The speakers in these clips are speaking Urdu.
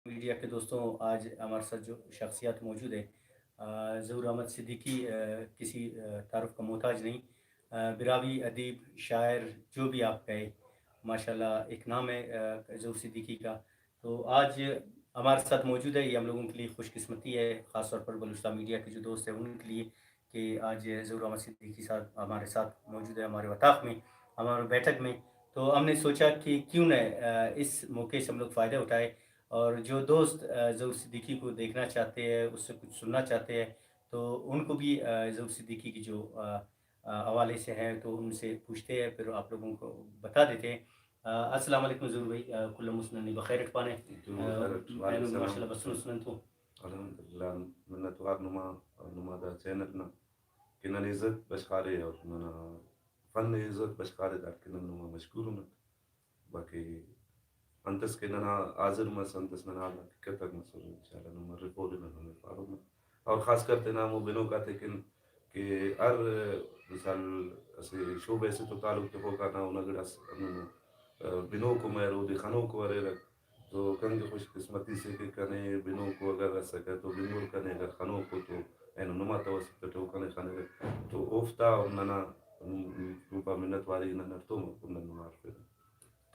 میڈیا کے دوستوں، آج ہمارے ساتھ جو شخصیات موجود ہے، ظہور احمد صدیقی کسی تعارف کا محتاج نہیں. براوی ادیب، شاعر، جو بھی آپ کہیں، ماشاءاللہ ایک نام ہے ظہور صدیقی کا. تو آج ہمارے ساتھ موجود ہے. یہ ہم لوگوں کے لیے خوش قسمتی ہے، خاص طور پر بلوچستان میڈیا کے جو دوست ہیں ان کے لیے، کہ آج ظہور احمد صدیقی صاحب ہمارے ساتھ موجود ہے، ہمارے وطاق میں، ہمارے بیٹھک میں. تو ہم نے سوچا کہ کیوں نہ اس موقع سے ہم لوگ فائدہ اٹھائے، اور جو دوست ظہور صدیقی کو دیکھنا چاہتے ہیں، اس سے کچھ سننا چاہتے ہیں، تو ان کو بھی ظہور صدیقی کی جو حوالے سے ہیں تو ان سے پوچھتے ہیں، پھر آپ لوگوں کو بتا دیتے ہیں. السلام علیکم ظہور بھائی، کل مسلم بخیر پانے ماشاء اللہ بسن سنن تو الحمدللہ منت وار نما دا چینل کنن عزت بشخارے اور منا فن عزت بشخارے دا کنن نما مشکور باقی انتس کننا حاضر مس انتس ننا حقیقت مسول انشاءاللہ نما رپورٹ نما فارو اور خاص کرتے نامو بنو کا تکن کہ ہر مثال اسے شعبے سے تو تعلق ہوگا نہ انگڑس بنو کو میں رو دکھانوں کو ارے رکھ تو کنگ خوش قسمتی سے کہ کنے بنو کو اگر رہ سکے تو بنور کنے اگر خانوں کو تو این نما توسط تو کنے کھانے تو اوفتا اور ننا روپا منت والی ننا تو نن مار پھر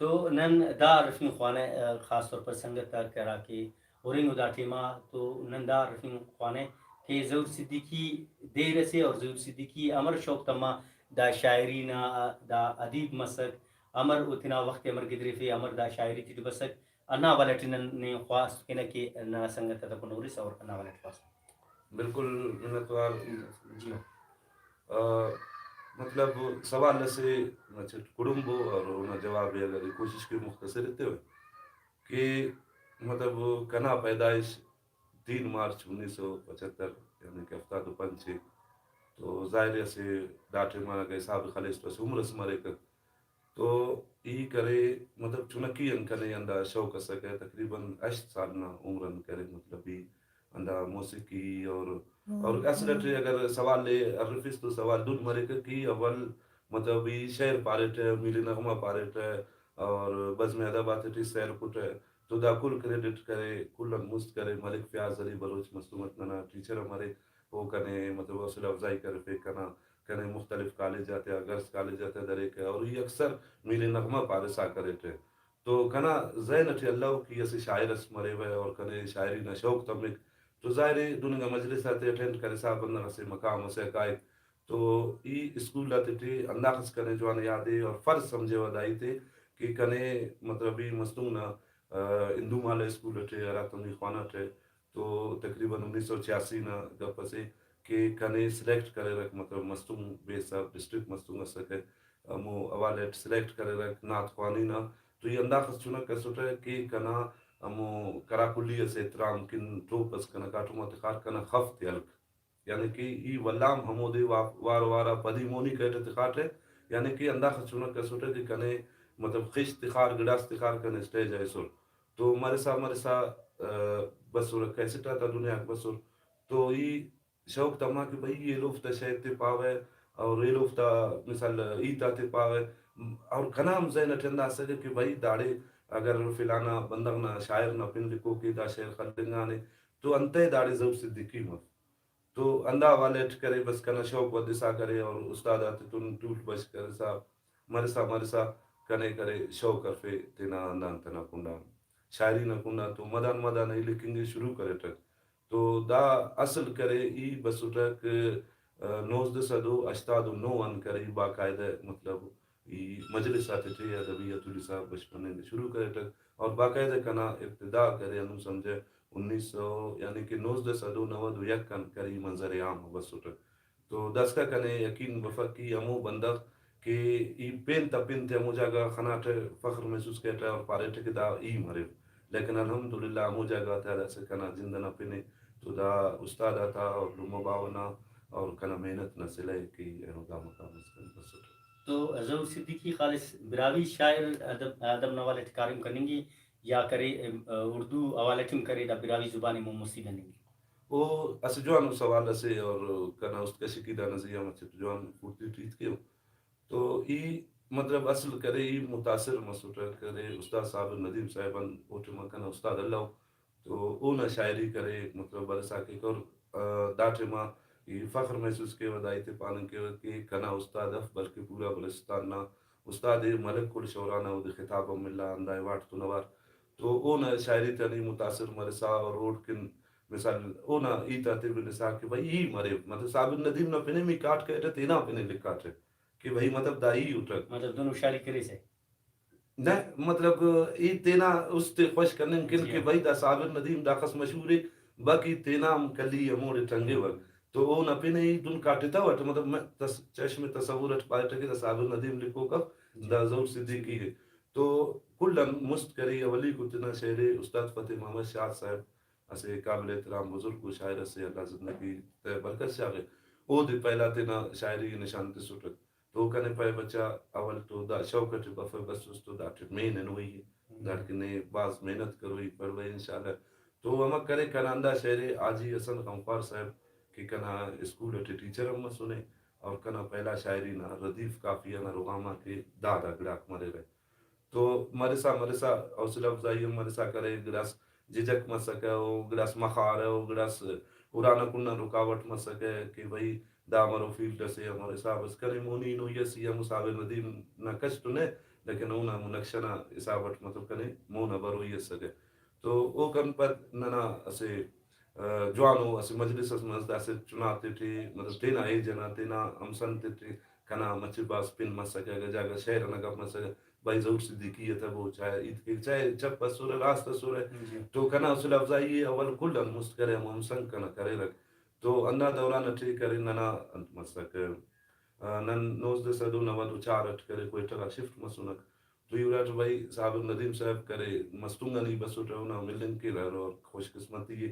تو نن دا رفیم خوانے خاص طور پر سنگت کرا کے اورنگ دا ٹیما تو نن دا رفیم خوانے کہ ظہور صدیقی دیر سے اور ظہور صدیقی امر شوق تما دا شاعری نا دا ادیب مسک امر اتنا وقت امر گدری فی امر دا شاعری تی بسک انا والٹن نے خواص کنا کہ نا سنگت تا کنورس اور انا والٹ خواص بالکل منت وار جی مطلب سوال سے کڑمبو اور انہیں جواب اگر کوشش کی مختصر رہتے ہوئے کہ مطلب کنا پیدائش 3 مارچ 1975 یعنی کہ ہفتہ تو پنچے تو ظاہر سے ڈاٹے مانا گئے صاحب خالص تو عمر اسمرے کر تو ای کرے مطلب چنکی ان کنے اندہ شوق سکے تقریباً 8 سال نہ عمرن کرے مطلب بھی اندہ موسیقی اور اصلت اگر سوال لے عرفس تو سوال دون مرے کہ اول مطلب بھی شعر پارٹ ہے میلی نغمہ پارٹ ہے اور بزم ادبات ٹی سیر کٹ ہے تو دا کل کریڈٹ کرے کل مست کرے ملک فیاض علی بلوچ مصلومت ننا ٹیچر ہمارے وہ کنے مطلب حوصلہ افزائی کر پہ کنا کنے مختلف کالج جاتے ہیں گرلس کالج جاتے ہیں درے کے اور یہ اکثر میلی نغمہ پارسا کرے تھے تو کنا زین اٹھی اللہ کی ایسے شاعر اس مرے ہوئے اور کنے شاعری نہ شوق تمک تو ظاہر دنیا مجلس آتے اٹینڈ کرے صاحب بندہ سے مقام سے قائد تو ای اسکول آتے تھے انداز کرنے جو آنے یادے اور فرض سمجھے ودائی تھے کہ کنے مطلب بھی مستوں نہ ہندو مالا اسکول تھے اراتنی خانہ تھے تو تقریباً 1986 نہ گپ سے کہ کنے سلیکٹ کرے رکھ مطلب مستوں بے صاحب ڈسٹرکٹ مستوں گا سکے مو اوالٹ سلیکٹ کرے رکھ نات خوانی نہ تو یہ انداز چنا کر سوٹا ہے کہ کنا ہمو کراکلی سے احترام کن ٹروپس کنا کاٹو متخار کنا خفت یلک یعنی کہ ای ولام ہمودے وار وارا پدی مونی کہتے تخاٹ ہے یعنی کہ انداز چنا کر سوٹا کہ کنے مطلب خش تخار گڑاس تخار کنے سٹیج ہے سر تو مرے سا بسور کیسے تھا دنیا بسور تو ای شوق تما کہ بھئی یہ لوفتا شاید تے پاوے اور یہ لوفتا مثال ایتا تے پاوے اور کھنام زین اٹھندا سکے کہ بھئی داڑے اگر فلانا بندگ نہ شاعر نہ پن لکھو کہ دا شعر خلنگانے تو انتے داڑے ظہور صدیقی مف تو اندہ والے اٹھ کرے بس کنا شوق و دسا کرے اور استاد آتے تن ٹوٹ بچ کرے سا مرسا کنے کرے شوق کرفے تینا اندان تنا کنڈا شاعری نہ کنڈا تو مدان نہیں لکھیں گے شروع کرے تک تو دا اصل کرے ای بسوٹک 1989 ان کرے باقاعدہ مطلب ای مجلس آتے تھے ادبیت السا بچپن نے شروع کرے تک اور باقاعدہ کنا ابتدا کرے انو سمجھے 1900 یعنی کہ 1991 کن کری منظر عام ہو بسوٹک تو دس کا کنے یقین بفق کی امو بندق کہ ای پین تا پین تے امو جاگا خناٹ فخر محسوس کہتا ہے اور پارے ٹھے کہ دا ای مرے لیکن الحمدللہ امو جاگا تھا ایسے کنا زندنا پینے تو دا استاد آتا اور لومو باونا اور کنا محنت نہ سلے کہ اینو دا مقام اس کن بسوٹک تو ظہور صدیقی خالص براوی شاعر ادب نوال کارم کریں گی یا کرے اردو حوالتم کرے دا براوی زبان موسی بنیں گی وہ اس جوان سوال سے اور کنا اس کا شکیدہ نظریہ مچھت جوان پورتی ٹھیک کیوں تو ای مطلب اصل کرے ای متاثر مسوٹر کرے استاد صاحب ندیم صاحبان اوٹے مکن استاد اللہ تو اونا شاعری کرے مطلب برسا کے اور داٹے ماں یہ فخر محسوس کے ودائی تے پانن کے کنا استاد اف بلکہ پورا بلستان نا استاد ملک کل شورانا ود خطاب ملا اندائے واٹ تو نوار تو اونا شاعری تنی متاثر مرسا اور روڈ کن مثال اونا ایتا تے بلسا کہ بھائی ای مرے مطلب صابر ندیم نہ پنے می کاٹ کے تینا پنے لکھاٹے کہ بھائی مطلب دائی اٹھک مطلب دونوں شاعری کرے سے نہ مطلب ای تینا اس تے خوش کرنے کن جی کہ ہاں بھائی دا صابر ندیم دا خس مشہور ہے باقی تینا کلی امور ٹنگے ور تو او نہ پنے ای دن کاٹتا وٹ مطلب میں چشم تصورت پائے کہ دا صابر ندیم لکھو کا جی دا زور صدیقی ہے تو کل مست کری اولی کو تنا شعر استاد فتح محمد شاہ صاحب اسے قابل احترام بزرگ کو شاعر سے اللہ زندگی تے برکت شاہ او دے پہلا تنا شاعری نشان تے سٹک تو کنے پائے بچہ اول تو دا شوکت بفر بس اس تو دا ٹرمین نوئی دا کنے باز محنت کروئی پڑھوئی انشاءاللہ تو ہم کرے کناندہ شعر آجی حسن غمخوار صاحب کہ کنا اسکول اٹھے ٹیچر ہم سنے اور کنا پہلا شاعری نا ردیف کافیہ نا رغامہ کے دادا گڑاک مرے رہے تو مرسا حوصلہ افزائی مرسا کرے گلاس جھجک مت سکے او گلاس مخار ہے او گلاس قرآن کنہ رکاوٹ مت سکے کہ بھئی دا مرو فیلڈ سے ہمارے صاحب اس کرے مونی نو یس یا مصابر ندیم نہ کشت نے لیکن اونا منکشنہ اصابت مطلب کنے مونا برو یس سکے تو او کن پر ننا اسے جوانو اسے مجلس اس مزدہ سے چناتے تھے مطلب تینا ای جنا تینا امسن تھے کنا مچ باس پن مت سکے اگر جاگا شہر نہ گپ مت سکے بھائی ضرور صدیقی ہے وہ چاہے چپ سور راست سور جی تو کنا حوصلہ افزائی اول کل مست کرے ہم سنگ کنا کرے رکھ تو اندہ دوران اٹھے کرے ننا انت مسک نن نوز دے سدو نوادو چار اٹھ کرے کوئی ٹرا شفٹ مسونک تو یہ راج بھائی صاحب ندیم صاحب کرے مستونگا نہیں بسو ٹھونا ملن کے رہ اور خوش قسمتی ہے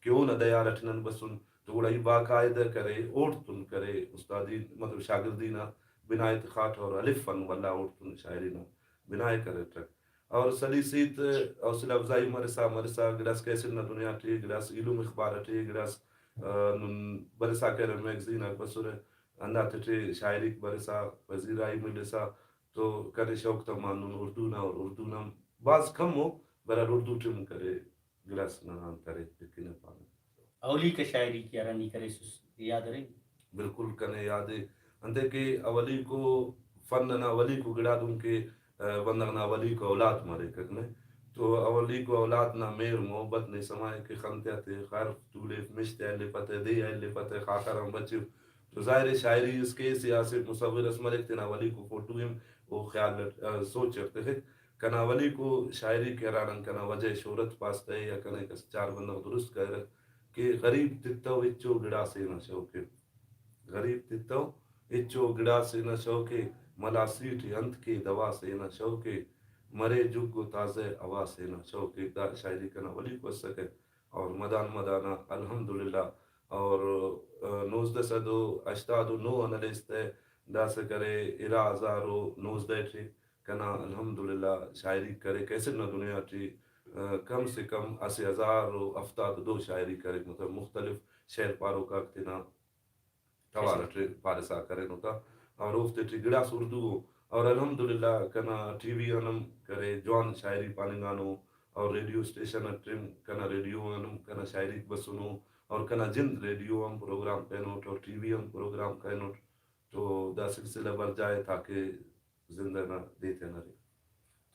کہ وہ نہ دیار اٹھنن بسن تو گوڑا یہ باقاعدہ کرے اوڑتن کرے استادی مطلب شاگردی نہ بنا اتخاط اور الف فن والا اوڑتن شاعری نہ بنا کرے ٹرک اور سلیسیت حوصلہ افزائی مرسا گلاس کیسے نہ دنیا ٹھی گلاس علوم اخبار ٹھی گلاس برسا کر میگزین بسر اندہ تے شاعری برسا وزیر آئی ملسا تو کرے شوق تا مانون اردو نہ اور اردو نہ بعض کم ہو برا اردو ٹم کرے گلاس نہ کرے لیکن پانا اولی کا شاعری کی رانی کرے یاد رہی بالکل کنے یاد ہے اندے کہ اولی کو فن نہ اولی کو گڑا دوں کے بندہ اولی کو اولاد مارے کرنے تو اولی کو اولاد نہ میر محبت نے سمائے کہ خمتیا تے خیر طولے مشتے اہل پتے دے اہل پتے خاکر ہم بچے تو ظاہر شاعری اس کے سیاست مصور اسمر ایک تین اولی کو فوٹو ہم وہ خیال سوچ رکھتے ہیں کنا اولی کو شاعری کے رانن کنا وجہ شہرت پاستے یا کنے کس چار بندہ درست کہہ رکھ کہ غریب تتو اچو گڑا سے نہ شوکے غریب تتو اچو گڑا سے نہ شوکے ملا سیٹ انت کی دوا سے نہ شوکے مرے جگ تازہ ہوا سے نہ شوکے دا شاعری کنا ولی کو سکے اور مدان مدانہ الحمدللہ اور نوزدہ صدو اشتادو نو انلیستے دا سے کرے ارا ہزارو نوزدہ تھی کنا الحمدللہ شاعری کرے کیسے نہ دنیا تھی کم سے کم 80,000 دو شاعری کرے مطلب مختلف شہر پاروں کا تینا توارٹ پارسا کرے نوتا اور افتے ٹی گڑاس اردو اور الحمدللہ کنا ٹی وی انم کرے جوان شاعری پاننگانو اور ریڈیو اسٹیشن ٹرم کنا ریڈیو انم کنا شاعری بسنو اور کنا جند ریڈیو ہم پروگرام پینوٹ اور ٹی وی ہم پروگرام پینوٹ تو دا سلسلہ بر جائے تاکہ زندہ نہ دیتے نہ رہے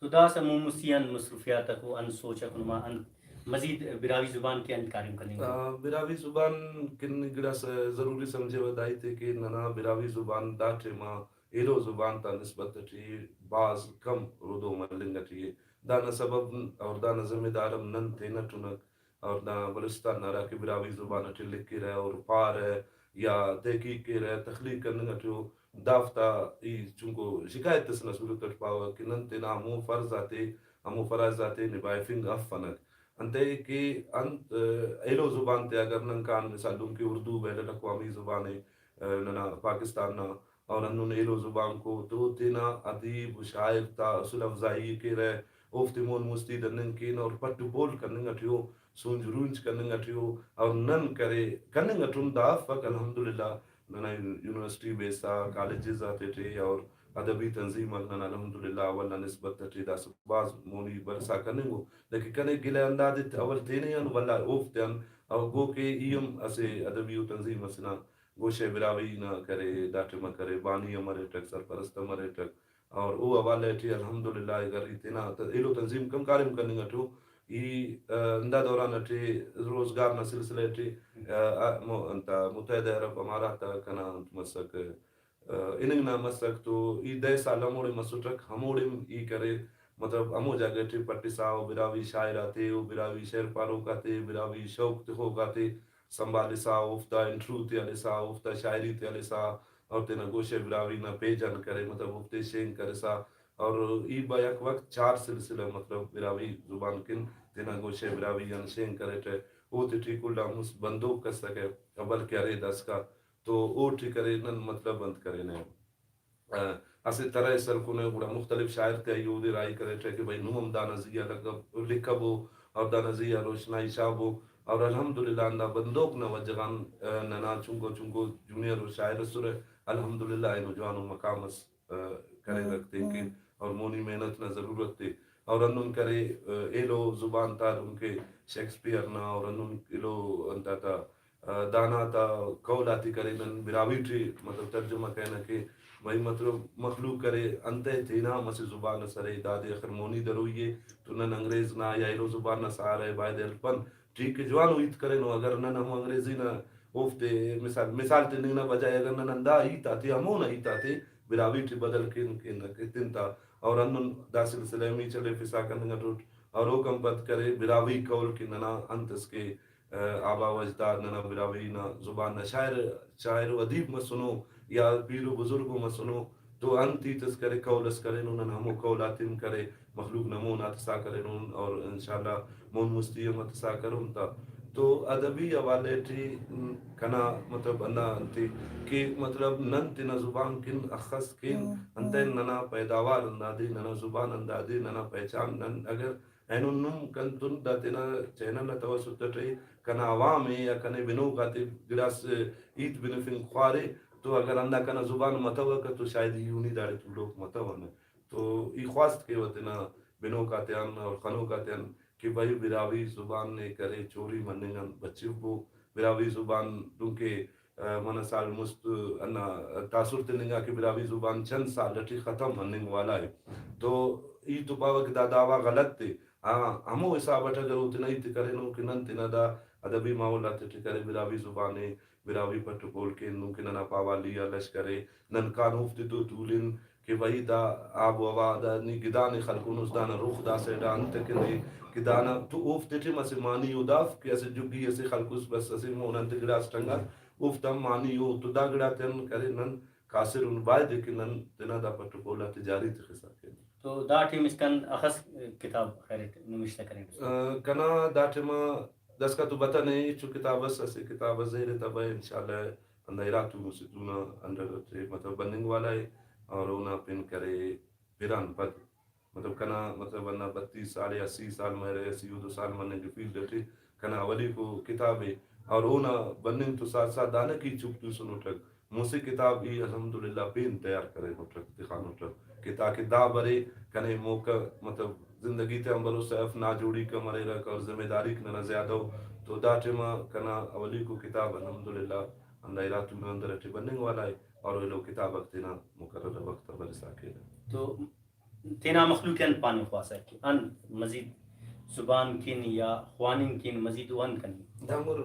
تو دا سا مومسیان مصروفیات کو ان سوچا کنما ان مزید براوی زبان کے انکاریم کرنے گے براوی زبان کن گڑا ضروری سمجھے ودائی تھے کہ ننا براوی زبان داٹے ماں ایلو زبان تا نسبت تھی بعض کم ردو ملنگ تھی دانا سبب اور دانا ذمہ دارم نن تھے نہ ٹنک اور نہ بلستان نہ رہا کہ براوی زبان تھی لکھ کے رہے اور پار ہے یا تحقیق کے رہے تخلیق کرنے تھے دافتا ای چونکو شکایت تسنا صورت پاوا کہ نن تینا ہمو فرض آتے ہمو فرائض آتے نبائے فنگ افنک انتے کہ انت ایلو زبان تے اگر نن کان مثال دوں کہ اردو بین الاقوامی زبان ہے ننا پاکستان نا اور انہوں ایلو زبان کو تو تینا ادیب شاعر تا اصل افزائی کے رہے اوفتمون مستید نن کین اور پٹو بول کرننگ اٹھیو سونج رونج کرننگ اٹھیو اور نن کرے کرننگ اٹھن دا فک الحمدللہ ننا یونیورسٹی بیسا کالجز آتے تھے اور ادبی تنظیم نن الحمدللہ اول نسبت تے داس باز مونی برسا کنگو لیکن کنے گلے انداز اول تینے ان ولا اوفتن او گو کہ ایم اسے ادبی تنظیم اسنا گوشے براوی نہ کرے ڈاٹے مہ کرے بانی امرے ٹک سرپرست امرے ٹک اور او حوالے ٹی الحمدللہ اگر اتنا ایلو تنظیم کم کارم کرنے گٹو ای اندا دوران ٹی روزگار نہ سلسلے ٹی انت متحدہ عرب امارات کنا مسک اننگ نہ مسک تو ای دے سال موڑے مسٹرک ہموڑے ای کرے مطلب ہمو جگہ ٹی پٹی ساو براوی شاعراتے او براوی شعر پارو کاتے براوی شوق تے ہو کاتے سنبھالے سا افتا انٹرو تے علی سا افتا شاعری تے علی سا اور تینا گوشے براوی نہ پیجن کرے مطلب افتے شین کرے سا اور ای با یک وقت 4 سلسلہ مطلب براوی زبان کن تینا گوشے براوی ان شین کرے تے او تے ٹھیک اللہ مس بندوق کس سکے ابل کیا رے دس کا تو او ٹھیک کرے نن مطلب بند کرے نے اسی طرح سر کو نے بڑا مختلف شاعر تے ایو دی رائی کرے تے کہ بھئی نوم دانا زیا لکھبو اور دانا زیا روشنائی شابو اور الحمدللہ اندہ بندوق نہ وجغان ننا چنگو چنگو جونیئر شاعر سر الحمدللہ انو جوانو مقامس کرے رکھتے کہ اور مونی محنت نہ ضرورت تے اور انن کرے ایلو زبان تا ان کے شیکسپیئر نہ اور انن ایلو انتا تا دانا تا قولاتی کرے نن براوی ٹی مطلب ترجمہ کہنا کہ بھائی مطلب مخلوق کرے انتے تینا مسی زبان سرے دادے اخر مونی دروئیے تو نن انگریز نہ یا ایلو زبان نہ سارے باید الپن ٹھیک ہے جوانو ایت کرے نو اگر نن ہم انگریزی نہ اوفتے مثال تے نہ بجائے اگر نن اندا ایتا تے ہمو نہ ایتا تے براوی ٹی بدل کے تنتا اور انن دا سلسلہ میں چلے فسا کرنے ٹوٹ اور او کم پت کرے براوی قول کی ننا انتس کے آبا و اجداد ننا براوی نہ زبان نہ شاعر و ادیب میں سنو یا پیر و بزرگوں میں سنو تو انتی تس کرے قولس کرے نن ہمو قولاتم کرے مخلوق نمون اتسا کرے نن اور انشاءاللہ مون مستیم اتسا کرن تا تو ادبی حوالے ٹی کنا مطلب انا انتی کہ مطلب نن تینا زبان کن اخص کن انتے ننا پیداوار اندادی ننا زبان اندادی ننا پہچان نن اگر اینو نم کن تن دا تینا چینل توسط ٹی کنا عوام یا کنے بنو کاتے گراس ایت بنفن خوارے تو اگر اندہ کنا زبان متوقع تو شاید یونی دارے تو لوگ متوقع تو ای خواست کے وطنا بنو کاتیان اور خنو کاتیان کہ بھائی براوی زبان نے کرے چوری مننگن بچے کو براوی زبان دونکہ من سال مست انا تاثر تنگا کہ براوی زبان چند سال لٹی ختم مننگ والا ہے تو ای تو پاوک دا دعویٰ غلط تے ہمو حسابت اگر اتنا ہی کرے نو کہ نن تینا دا ادبی معاملات تے کرے براوی زبانے براوی پٹکول کے نو کہ ننا پاوالی لشکرے نن کانوف تے تو تولن کہ وہی دا آب و ہوا دا نی گدان خلقونس دانا روح دا سیڈا انت کنے گدانا تو اوف تے مس مانی وداف کہ اسے جگی اسے خلقوس بس اسے مون انت گراس ٹنگا اوف تم مانی او تو دا گڑا تن کرے نن کاسر ان باید کہ نن تنا دا پٹکولا تجاری تے خسا کے تو دا ٹیم اس کن اخص کتاب خیرت نمشتہ کریں کنا دا ٹیم دس کا تو بتا نہیں چو کتاب اسے کتاب زیر تبا انشاءاللہ اندائراتو مسیدونا اندر تے مطلب بننگ والا ہے اور اونا پن کرے پیران پد مطلب کنا مطلب انا 32 سال یا 80 سال میں رہے 82 سال میں نے فیلڈ ڈٹی کنا ولی کو کتاب ہے اور اونا بننگ تو ساتھ ساتھ دانا کی چپ تو سنو ٹک موسی کتاب ہی الحمدللہ پین تیار کرے نو ٹک دکھانو ٹک کہ تاکہ دا برے کنے موقع مطلب زندگی تے ہم برو صرف نہ جوڑی کا مرے رکھ اور ذمہ داری کنا زیادہ ہو تو دا ٹیما کنا اولی کو کتاب الحمدللہ اندائراتو میں اندر اٹھی بننگ والا ہے اور وہ لوگ کتاب اکتنا مقرر وقت پر ساکے تو تینا مخلوقین پانی خواصا ہے کہ ان مزید زبان کن یا خوانین کن مزید وان کنی دامر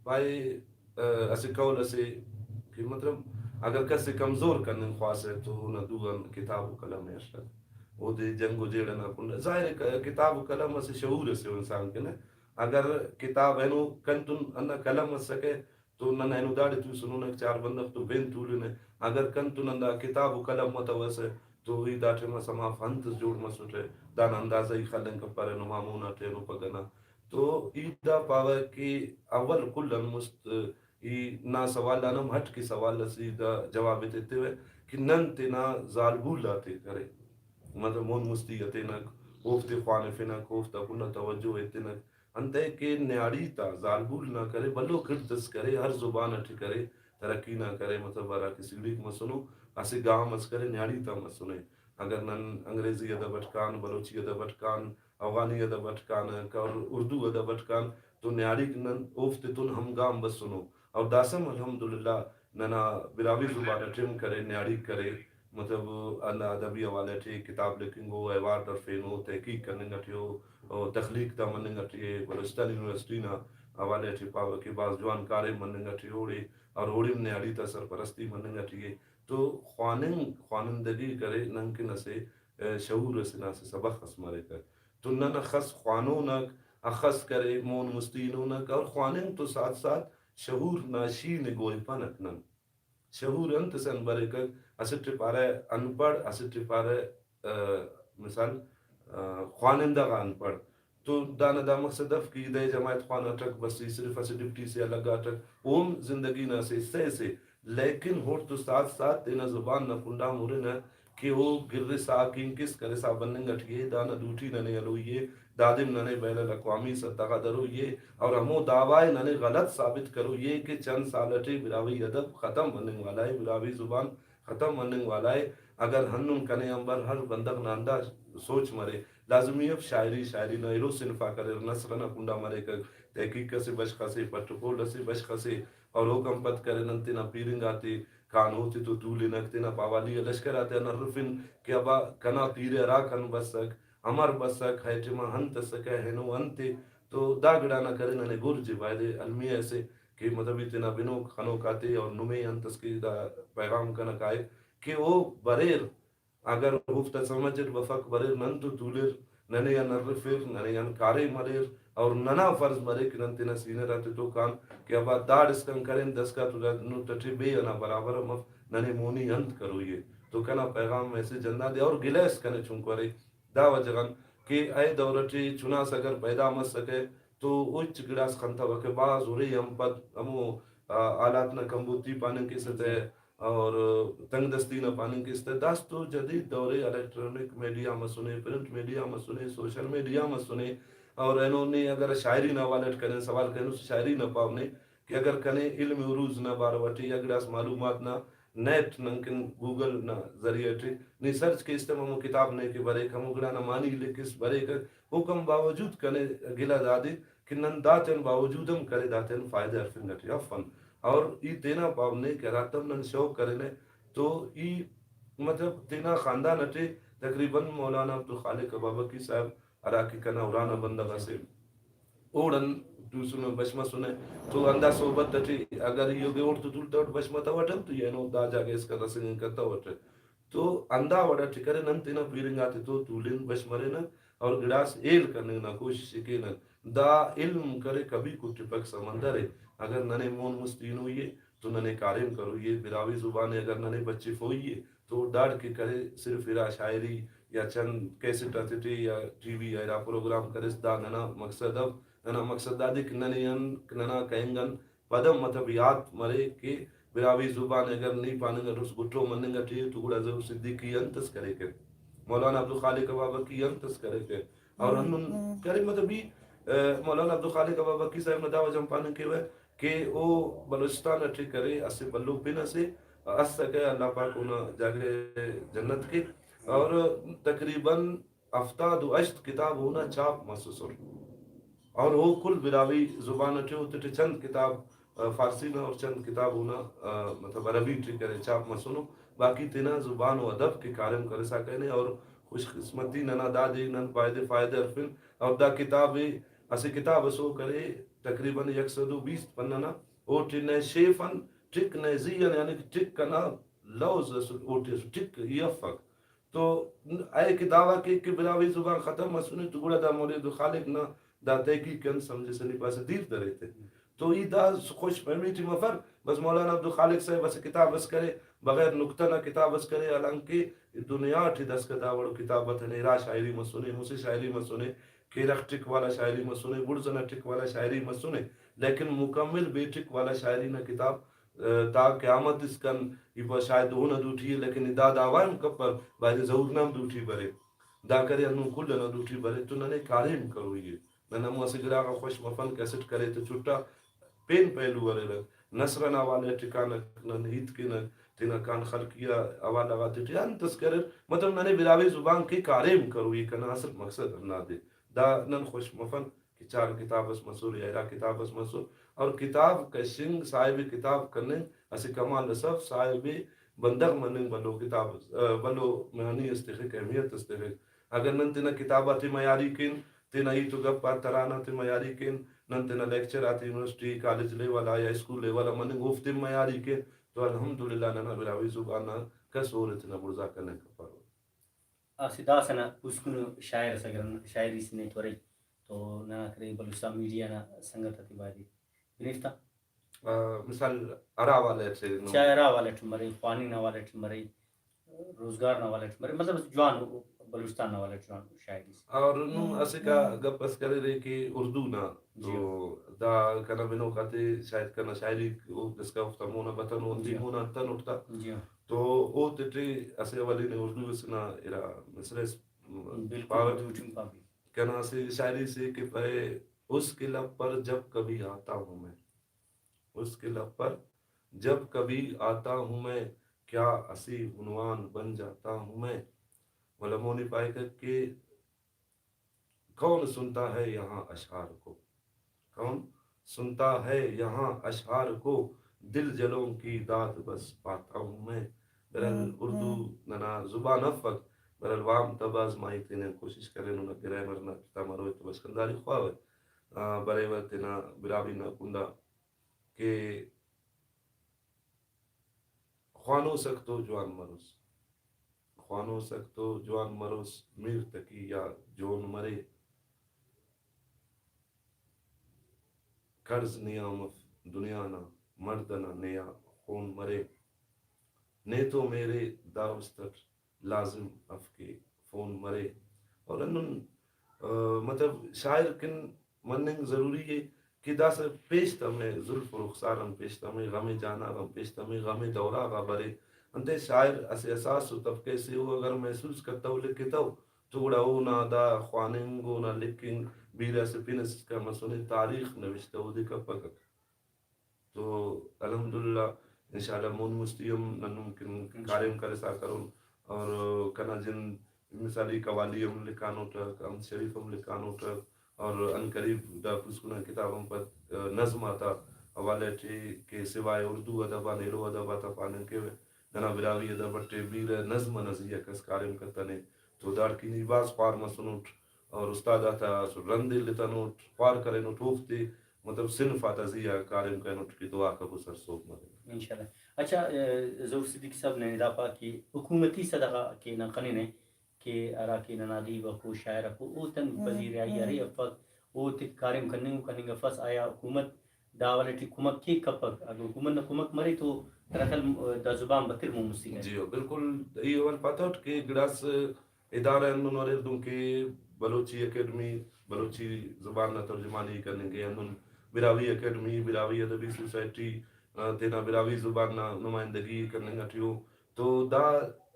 بھائی اسے قول اسے کہ مطلب اگر کسی کمزور کرنے خواص ہے تو نہ دوان کتاب و قلم اشتر وہ دے جنگ و جیڑا نہ کن ظاہر کتاب و قلم اسے شعور سے انسان کے اگر کتاب ہے نو کنتن انہ قلم اس سکے تو نہ اینو داڑی تو سنو نہ 4 بندق تو بین تولنے اگر کنتن اندہ کتاب و قلم متوسے تو ہی داٹے ما سما فانت جوڑ مسوٹے دان اندازہ ہی خلن کپارے نو مامونا ٹینو پگنا تو ایدہ پاوے کہ اول کلن مست ای نا سوال دانم ہٹ کی سوال لسیدہ جواب دیتے ہوئے کہ نن تینا ظالبول لاتے کرے مطلب مون مستیتے نک اوفت خوان فنک اوفت کنہ توجہ اتنک انتے کہ نیاڑی تا ظالبول نہ کرے بلو کردس کرے ہر زبان اٹھ کرے ترقی نہ کرے مطلب برا کسی لیک مسنو اسے گام از کرے نیاڑی تم سنے اگر نن انگریزی ادب اٹکان بلوچی ادب اٹکان افغانی ادب اٹکان اور اردو ادب اٹکان تو نیاڑی نن اوفت تن ہم گام بس سنو اور داسم الحمدللہ ننا براوی زبان ٹرم کرے نیاڑی کرے مطلب اللہ ادبی حوالے ٹھے کتاب لکھیں گو ایوارڈ اور ہو تحقیق کرنے گٹھیو اور تخلیق تا مننے گٹھیے بلوچستان یونیورسٹی نا حوالے ٹھے پاو کے بعض جوان کارے مننے گٹھیے اوڑے اور اوڑیم نیاڑی تا سرپرستی مننے گٹھیے تو خوانندگی کرے ننکن اسے شعور اسنا سے سبق اسمارے کر تو نن خس خوانونک اخص کرے مون مستینونک اور خوانن تو ساتھ ساتھ شعور ناشین گوئی پانک نن شعور انت سن برے کر اسٹ پارے ان پڑھ اسٹ پارے مثال خوانندہ کا ان پڑھ تو دانا دا مقصد اف کی دے جماعت خوان اٹک بسی صرف اسے ڈپٹی سے الگ اٹک اوم زندگی نہ سے لیکن ہوٹ تو ساتھ ساتھ تینا زبان نہ کنڈا مورے نہ کہ وہ گر ساکین کس کرے سا بننگ اٹھیے دانا دوٹی ننے علویے دادم ننے بین الاقوامی ستاقہ درو یہ اور ہمو دعوائے ننے غلط ثابت کرو یہ کہ چند سالٹے براوی ادب ختم بننگ والا ہے براوی زبان ختم بننگ والا ہے اگر ہنن کنے امبر ہر بندق ناندہ سوچ مرے لازمی اب شاعری نہ ایرو صنفا کرے نصر نہ کنڈا مرے کر تحقیق سے بشخہ سے پٹکول سے بشخہ سے اور حکم پت کرے ننتے نہ پیرنگ آتے کان ہوتے تو دولی نکتے نہ پاوالی لشکر آتے نہ رفن کہ ابا کنا پیرے راکن بسک امر بسک حیٹما ہنت سکے ہنو انتے تو دا گڑا نہ کرے نہ گرج بائدے علمی ایسے کہ مطلب اتنا بنو خنو کاتے اور نمی انتس کی دا پیغام کا نکائے کہ وہ بریر اگر ہفت سمجھر وفق بریر نن تو دولر ننے یا نرفر ننے یا کارے مریر اور ننا فرض مرے کہ ننتے نہ سینے رہتے تو کان کہ ابا داڑ اسکن کریں دس کا تو نو تٹھے بے انا برابر مف ننے مونی انت کرو یہ تو کنا پیغام ایسے جنہ دے اور گلیس کنے چونکورے دا وجگن کہ اے دورٹی چناس اگر پیدا مس سکے تو اچ گڑاس خنتا وکے باز ہو رہی ہم پد ہمو آلات نہ کمبوتی پانن کی سطح اور تنگ دستی نہ پانن کی سطح داس تو جدید دورے الیکٹرونک میڈیا مسنے پرنٹ میڈیا مسنے سوشل میڈیا مسنے اور انہوں نے اگر شاعری نہ والٹ کریں سوال کریں اس شاعری نہ پاونے کہ اگر کنے علم عروج نہ باروٹی یا گڑاس معلومات نہ نیٹ ننکن گوگل نہ ذریعے ٹھے نی سرچ کے استعمال کتاب نے کہ برے کھمو گڑا نہ مانی لکس برے کر حکم باوجود کنے گلا دادے کہ نن داتن باوجودم کرے داتن فائدہ ارفن گٹی افن اور ای تینا پاونے کہ راتم نن شوق کرنے تو ای مطلب تینا خاندان اٹھے تقریباً مولانا عبدالخالق بابا کی صاحب عراقی کنا اورانا بندہ سے اوڑن دوسروں بشمہ سنے تو اندہ صحبت تٹی اگر یہ گے اوڑ تو دولتا اوڑ بشمہ تا وٹم تو یہ نو دا جاگے اس کا رسنگن کرتا وٹر تو اندہ وڑا ٹکرے نن تینا پیرنگ آتے تو دولین بشمرے نا اور گڑاس ایل کرنے نا کوشش کے نا دا علم کرے کبھی کو ٹپک سمندر ہے اگر ننے مون مستین ہوئیے تو ننے کارم کرو یہ براوی زبان اگر ننے بچے ہوئیے تو ڈاڑ کے کرے صرف ارا شاعری یا چند کیسٹ آتے تھے یا ٹی وی یا پروگرام کرس دا ننا مقصد اب ننا مقصد دا دیکھ ننا کہیں پدم مطلب یاد مرے کہ براوی زبان اگر نہیں پانے گا رس گٹھو مننے گا ٹھیک تو گڑا ضرور صدیقی انتس کرے کہ مولانا عبدالخالق بابا کی انتس کرے کہ اور ہم کرے مطلب بھی مولانا عبدالخالق بابا کی صاحب نے دعوی جم پانے کے ہوئے کہ او بلوچستان اٹھے کرے اسے بلو بنا سے اس سکے اللہ پاک انہا جاگے جنت کے اور تقریباً افتاد و اشت کتاب ہونا چاپ محسوسر اور وہ کل براوی زبان اٹھے ہوتے تھے چند کتاب فارسی میں اور چند کتاب ہونا مطلب عربی ٹھے کرے چاپ مسنو باقی تینا زبان و ادب کے کارم کرے سا کہنے اور خوش قسمتی ننا دا دے نن فائدے ارفن اور دا کتاب اسے کتاب اسو کرے تقریباً 120 پننا اوٹی نے شیفن ٹک نے زین یعنی ٹک کنا لوز اوٹی ٹک یفق تو اے کہ دعویٰ کہ براوی زبان ختم مسنے تو گوڑا دا مولید خالق نہ دا تحقیق کن سمجھے سنی پاسے دیر درے تھے تو ای دا خوش فہمی تھی مفر بس مولانا عبدالخالق صاحب بس کتاب بس کرے بغیر نکتہ نہ کتاب بس کرے حالانکہ دنیا تھی دس کا داوڑو کتابت ہے نیرا شاعری مسنے موسی شاعری مسنے کیرخ ٹک والا شاعری مسنے گڑزنہ ٹک والا شاعری مسنے لیکن مکمل بے ٹک والا شاعری نہ کتاب تا قیامت اس کن یہ شاید ہو نہ دوٹھی ہے لیکن دا دعوائیں مکبر باید ضرور نام دوٹھی برے دا کرے انہوں کل نہ دوٹھی برے تو ننے کاریم کرو یہ ننا موسی گرا کا خوش مفن کیسٹ کرے تو چھٹا پین پہلو ورے لگ نصرنا والے ٹھکانک نن ہیت کے نن تینا کان خلقیہ حوالہ غاتی ان تذکر مطلب ننے براوی زبان کی کاریم کرو یہ کنا اصل مقصد نہ دے دا نن خوش مفن کہ چار کتاب اس مسور یا کتاب اس مسور اور کتاب کشنگ صاحب کتاب کرنے اسی کمال صف صاحب بندر مننگ بلو کتاب بلو معنی استحق اہمیت استحق اگر نن تینا کتابات معیاری کن تینا ای تو گپا ترانا تی معیاری کن نن تینا لیکچر آتی یونیورسٹی کالج لیول یا اسکول لیول مننگ گفت معیاری کن تو الحمدللہ ننا براوی زبانہ کس ورتنا برزا کرنے کا پارو سدا سنا اسکن شاعر سگرن شاعری سنے تورے تو نا کرے بلوچستان میڈیا نا سنگت تی بادی بنفتا مثال ارا والے سے شاعرہ والے ٹمرے خوانی نا والے ٹمرے روزگار نا والے ٹمرے مطلب جوان بلوچستان نا والے جوان شاعری اور نو اسے کا گپس کرے رہے کہ اردو نا تو دا کنا بنو کاتے شاید کنا شاعری جس کا افتمونا بطن ہوندی ہونا تن اٹھتا تو او تٹری اسے والی نے اردو سنا ارا مصرس کنا سے شاعری سے کہ پہے اس کے لب پر جب کبھی آتا ہوں میں اس کے لب پر جب کبھی آتا ہوں میں کیا اسی عنوان بن جاتا ہوں میں علماء نے پائے کہ کون سنتا ہے یہاں اشعار کو کون سنتا ہے یہاں اشعار کو دل جلوں کی داد بس پاتا ہوں میں برال اردو ننا زبان افق برال وام تباز مائی تینے کوشش کریں انہوں نے گرامر نا کتا مروی تو بس کنداری خواہ ہے برے وقتنا براوی نا کنڈا کہ خوانو سکتو جوان مروس خوانو سکتو جوان مروس میر تکی یا جون مرے قرض نیامف دنیا نا مردنا نیا خون مرے نے تو میرے داوستر لازم اف کے فون مرے اور انہوں مطلب شاعر کن مننگ ضروری ہے کہ دا سے پیشتا میں ظلف و رخسارم پیشتا میں غم جانا غم پیشتا میں غم دورا غا برے انتے شاعر اسے احساس و طبقے سے ہو اگر محسوس کرتا ہو لکھتا ہو توڑا ہو نا دا خواننگو نا لکھنگ بیرہ سے پینس کا مسئلہ تاریخ نوشتا ہو دیکھا پکک تو الحمدللہ انشاءاللہ مون مستیم نمکن کاریم کرسا کرون اور کنا جن مثالی قوالیم لکھانو ٹرک ام شریفم لکھانو ٹرک اور ان قریب دا پسکنا کتابم پر نظم آتا حوالے ٹھے کہ سوائے اردو ادبا نیلو ادبا تا پانن کے دنا براوی ادبا ٹھے بیر نظم نظیہ کس کاریم کرتنے تو دار کی نیباز خوار مسنوٹ اور استاد آتا رندے لتنوٹ خوار کرنو ٹھوفتے مطلب صنف آتا زیہ کاریم کرنوٹ کی دعا کا بسر سوک مدد انشاءاللہ. اچھا ظہور صدیقی صاحب نے اضافہ کی حکومتی صدقہ کے نقلی نے کہ اراکین نادی و شاعر کو او تن پذیر آئی ارے افض او تک کاریم کننگ افض آیا حکومت داوالٹی کمک کی کپک اگر حکومت نہ کمک مرے تو رکھل دا زبان بطر مومسی ہے جی بالکل یہ اول پتہ کہ گڑاس ادارہ انہوں نے دوں کہ بلوچی اکیڈمی بلوچی زبان نہ ترجمانی کرنے کے انہوں براوی اکیڈمی براوی ادبی سوسائٹی تینا براوی زبان نہ نمائندگی کرنے گا ٹھیو تو دا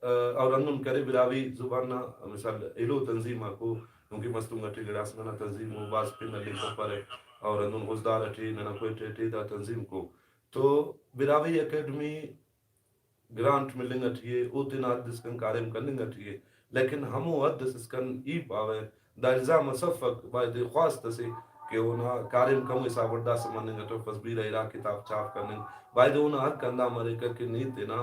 اور انہوں کرے براوی زبان نہ مثال ایلو تنظیم کو کیونکہ مستوں گا ٹھی گڑاس نہ تنظیم و باز پہ نہ لکھا پرے اور انہوں غزدار ٹھی نہ کوئی ٹھی دا تنظیم کو تو براوی اکیڈمی گرانٹ ملیں گا ٹھیے او دن آدھس کن کاریم کرنے گا ٹھیے لیکن ہمو آدھس اس کن ای پاوے دا الزام صفق باید خواست سے کہ اونا کاریم کم ایسا وردہ سمانے گا تو فضبیر ایرا کتاب چاپ کرنے باید اونا حق کندہ مرے کر کے نیت دینا